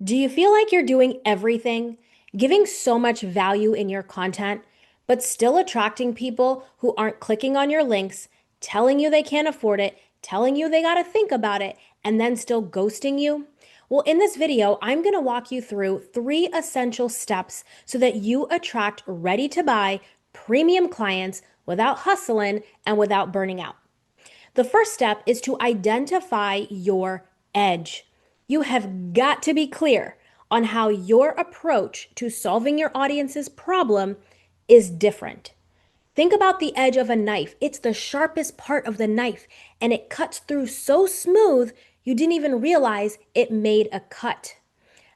Do you feel like you're doing everything, giving so much value in your content, but still attracting people who aren't clicking on your links, telling you they can't afford it, telling you they got to think about it, and then still ghosting you? Well, in this video, I'm going to walk you through 3 essential steps so that you attract ready to buy premium clients without hustling and without burning out. The first step is to identify your edge. You have got to be clear on how your approach to solving your audience's problem is different. Think about the edge of a knife. It's the sharpest part of the knife, and it cuts through so smooth you didn't even realize it made a cut.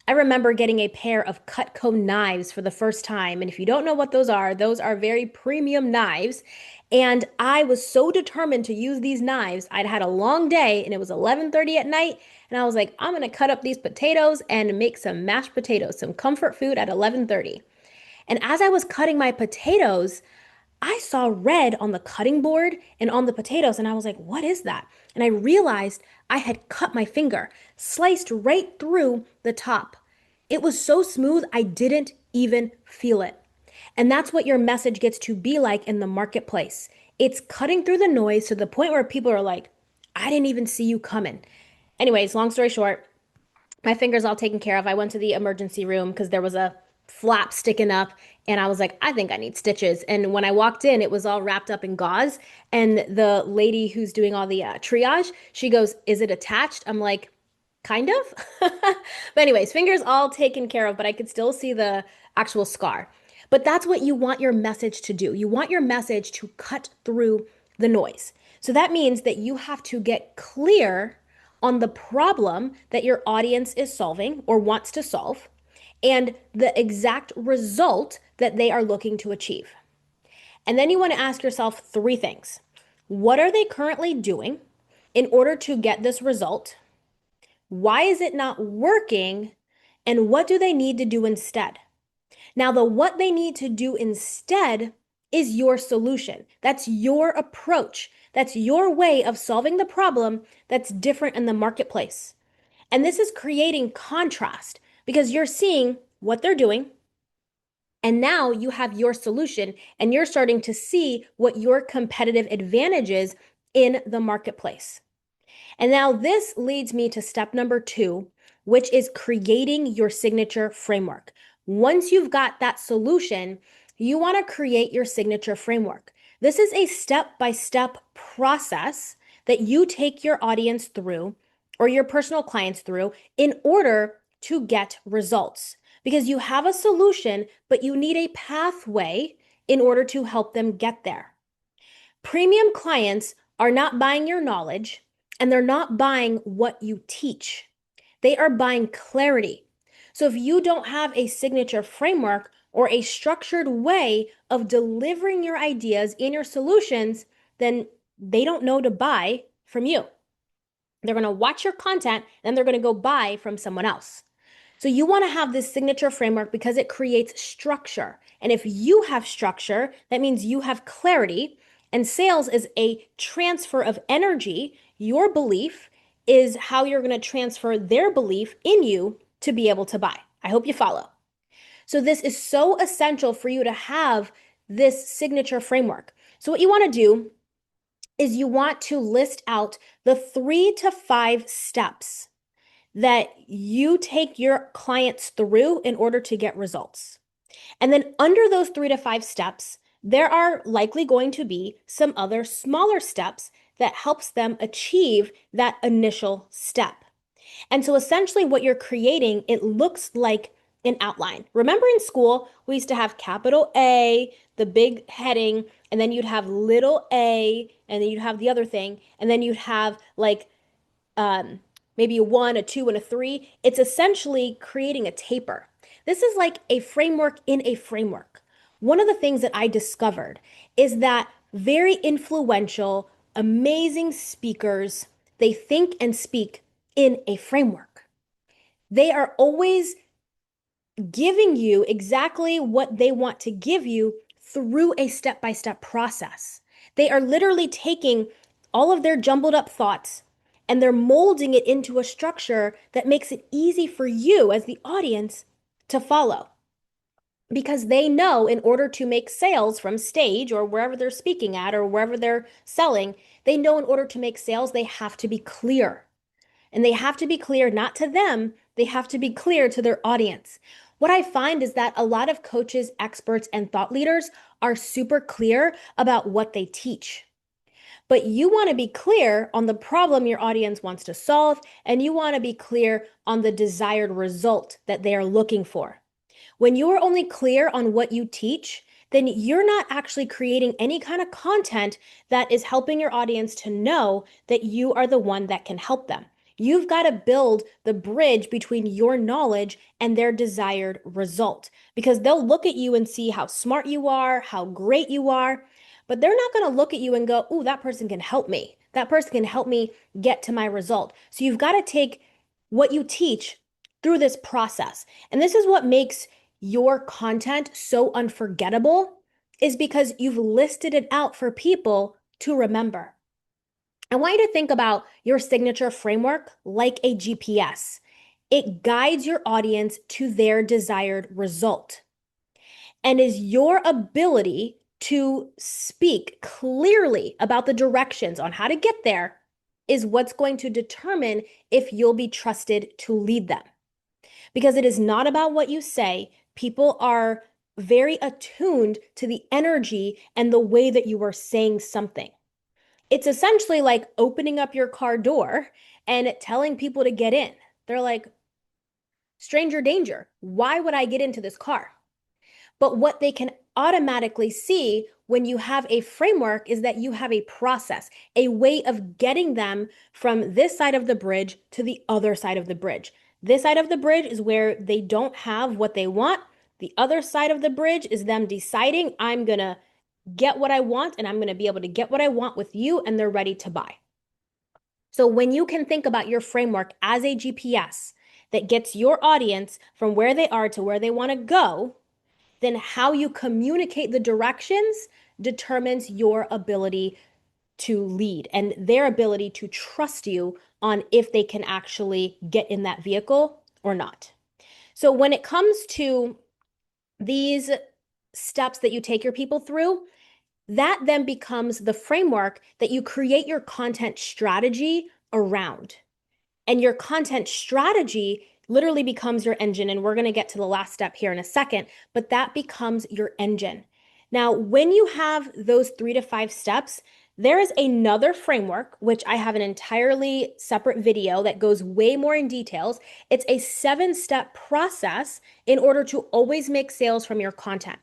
I remember getting a pair of Cutco knives for the first time. And if you don't know what those are very premium knives. And I was so determined to use these knives. I'd had a long day and it was 11:30 at night. And I was like, I'm going to cut up these potatoes and make some mashed potatoes, some comfort food at 11:30. And as I was cutting my potatoes, I saw red on the cutting board and on the potatoes, and I was like, what is that? And I realized I had cut my finger, sliced right through the top. It was so smooth, I didn't even feel it. And that's what your message gets to be like in the marketplace. It's cutting through the noise to the point where people are like, I didn't even see you coming. Anyways, long story short, my finger's all taken care of. I went to the emergency room because there was a flap sticking up and I was like, I think I need stitches. And when I walked in, it was all wrapped up in gauze. And the lady who's doing all the triage, she goes, is it attached? I'm like, kind of. But anyways, fingers all taken care of, but I could still see the actual scar. But that's what you want your message to do. You want your message to cut through the noise. So that means that you have to get clear on the problem that your audience is solving or wants to solve and the exact result that they are looking to achieve. And then you want to ask yourself 3 things. What are they currently doing in order to get this result? Why is it not working? And what do they need to do instead? Now, the what they need to do instead is your solution. That's your approach. That's your way of solving the problem that's different in the marketplace. And this is creating contrast because you're seeing what they're doing, and now you have your solution, and you're starting to see what your competitive advantage is in the marketplace. And now this leads me to step number 2, which is creating your signature framework. Once you've got that solution, you want to create your signature framework. This is a step-by-step process that you take your audience through or your personal clients through in order to get results. Because you have a solution, but you need a pathway in order to help them get there. Premium clients are not buying your knowledge and they're not buying what you teach. They are buying clarity. So if you don't have a signature framework or a structured way of delivering your ideas and your solutions, then they don't know to buy from you. They're going to watch your content and they're going to go buy from someone else. So you want to have this signature framework because it creates structure. And if you have structure, that means you have clarity. And sales is a transfer of energy. Your belief is how you're going to transfer their belief in you to be able to buy. I hope you follow. So this is so essential for you to have this signature framework. So what you want to do is you want to list out the 3 to 5 steps that you take your clients through in order to get results. And then under those 3 to 5 steps, there are likely going to be some other smaller steps that helps them achieve that initial step. And so essentially what you're creating, it looks like an outline. Remember in school, we used to have capital A, the big heading, and then you'd have little a, and then you'd have the other thing, and then you'd have like maybe a 1, a 2, and a 3. It's essentially creating a taper. This is like a framework in a framework. One of the things that I discovered is that very influential, amazing speakers, they think and speak in a framework. They are always giving you exactly what they want to give you through a step-by-step process. They are literally taking all of their jumbled up thoughts and they're molding it into a structure that makes it easy for you as the audience to follow. Because they know in order to make sales from stage or wherever they're speaking at or wherever they're selling, they know in order to make sales, they have to be clear. And they have to be clear not to them, they have to be clear to their audience. What I find is that a lot of coaches, experts, and thought leaders are super clear about what they teach. But you want to be clear on the problem your audience wants to solve, and you want to be clear on the desired result that they are looking for. When you are only clear on what you teach, then you're not actually creating any kind of content that is helping your audience to know that you are the one that can help them. You've got to build the bridge between your knowledge and their desired result because they'll look at you and see how smart you are, how great you are, but they're not going to look at you and go, "Ooh, that person can help me. That person can help me get to my result." So you've got to take what you teach through this process. And this is what makes your content so unforgettable is because you've listed it out for people to remember. I want you to think about your signature framework like a GPS. It guides your audience to their desired result and is your ability to speak clearly about the directions on how to get there is what's going to determine if you'll be trusted to lead them. Because it is not about what you say. People are very attuned to the energy and the way that you are saying something. It's essentially like opening up your car door and telling people to get in. They're like, stranger danger. Why would I get into this car? But what they can automatically see when you have a framework is that you have a process, a way of getting them from this side of the bridge to the other side of the bridge. This side of the bridge is where they don't have what they want. The other side of the bridge is them deciding, I'm going to get what I want and I'm going to be able to get what I want with you, and they're ready to buy. So when you can think about your framework as a GPS that gets your audience from where they are to where they want to go, then how you communicate the directions determines your ability to lead and their ability to trust you on if they can actually get in that vehicle or not. So when it comes to these steps that you take your people through, that then becomes the framework that you create your content strategy around. And your content strategy literally becomes your engine. And we're going to get to the last step here in a second, but that becomes your engine. Now, when you have those 3 to 5 steps, there is another framework, which I have an entirely separate video that goes way more in details. It's a 7-step process in order to always make sales from your content.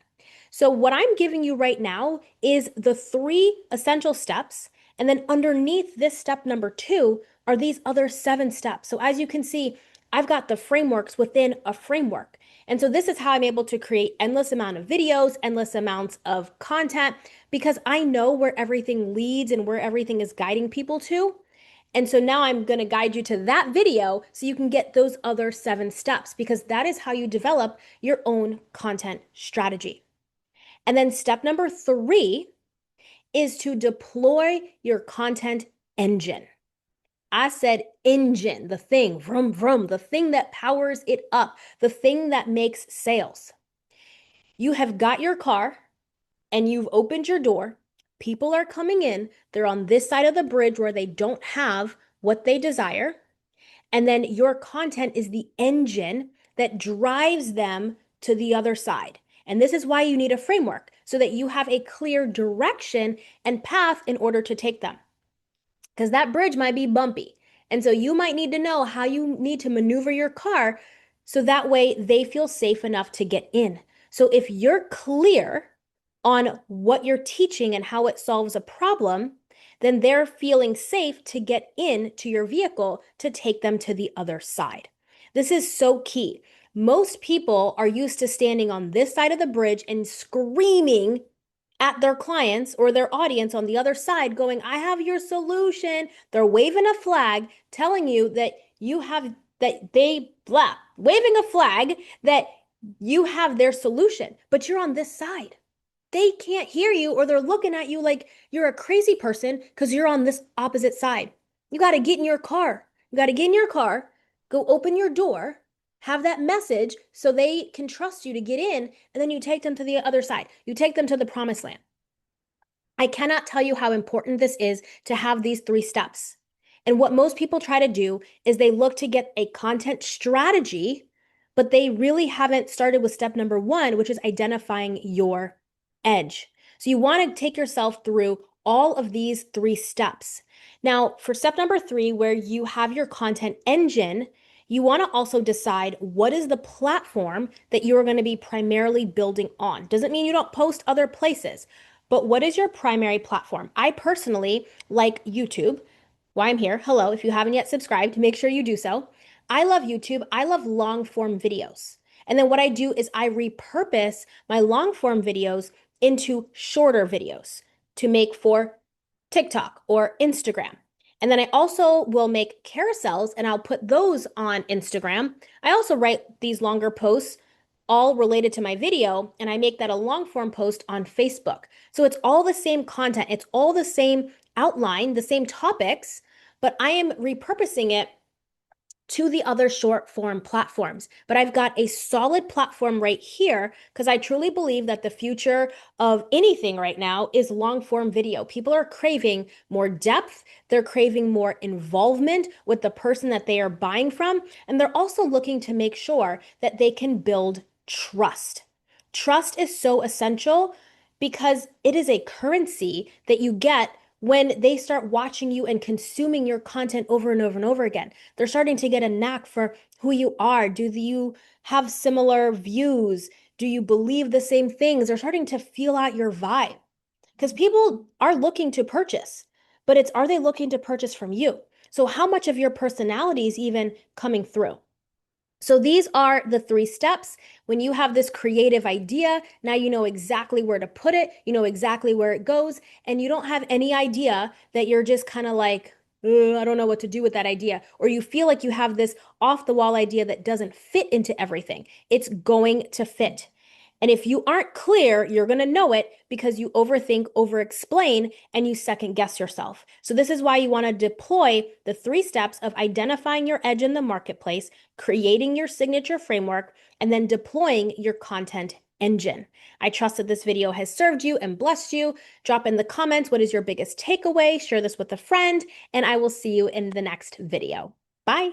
So what I'm giving you right now is the 3 essential steps. And then underneath this step number 2 are these other 7 steps. So as you can see, I've got the frameworks within a framework. And so this is how I'm able to create endless amount of videos, endless amounts of content, because I know where everything leads and where everything is guiding people to. And so now I'm going to guide you to that video so you can get those other 7 steps, because that is how you develop your own content strategy. And then step number 3 is to deploy your content engine. I said engine, the thing, vroom, vroom, the thing that powers it up, the thing that makes sales. You have got your car and you've opened your door. People are coming in. They're on this side of the bridge where they don't have what they desire. And then your content is the engine that drives them to the other side. And this is why you need a framework so that you have a clear direction and path in order to take them. Because that bridge might be bumpy. And so you might need to know how you need to maneuver your car so that way they feel safe enough to get in. So if you're clear on what you're teaching and how it solves a problem, then they're feeling safe to get into your vehicle to take them to the other side. This is so key. Most people are used to standing on this side of the bridge and screaming at their clients or their audience on the other side going, I have your solution. They're waving a flag telling you that you have, that they, blah, waving a flag that you have their solution, but you're on this side. They can't hear you, or they're looking at you like you're a crazy person because you're on this opposite side. You got to get in your car. You got to get in your car, go open your door, have that message so they can trust you to get in, and then you take them to the other side. You take them to the promised land. I cannot tell you how important this is to have these three steps. And what most people try to do is they look to get a content strategy, but they really haven't started with step number one, which is identifying your edge. So you want to take yourself through all of these three steps. Now, for step number three, where you have your content engine, you want to also decide what is the platform that you are going to be primarily building on. Doesn't mean you don't post other places, but what is your primary platform? I personally like YouTube. Why I'm here. Hello. If you haven't yet subscribed, make sure you do so. I love YouTube. I love long form videos. And then what I do is I repurpose my long form videos into shorter videos to make for TikTok or Instagram. And then I also will make carousels and I'll put those on Instagram. I also write these longer posts all related to my video, and I make that a long form post on Facebook. So it's all the same content, it's all the same outline, the same topics, but I am repurposing it to the other short form platforms. But I've got a solid platform right here because I truly believe that the future of anything right now is long form video. People are craving more depth, they're craving more involvement with the person that they are buying from, and they're also looking to make sure that they can build trust. Trust is so essential because it is a currency that you get when they start watching you and consuming your content over and over and over again. They're starting to get a knack for who you are. Do you have similar views? Do you believe the same things? They're starting to feel out your vibe because people are looking to purchase, but it's are they looking to purchase from you? So, how much of your personality is even coming through? So these are the three steps. When you have this creative idea, now you know exactly where to put it, you know exactly where it goes, and you don't have any idea that you're just kind of like, I don't know what to do with that idea. Or you feel like you have this off the wall idea that doesn't fit into everything. It's going to fit. And if you aren't clear, you're going to know it because you overthink, over explain, and you second guess yourself. So, this is why you want to deploy the three steps of identifying your edge in the marketplace, creating your signature framework, and then deploying your content engine. I trust that this video has served you and blessed you. Drop in the comments what is your biggest takeaway, share this with a friend, and I will see you in the next video. Bye.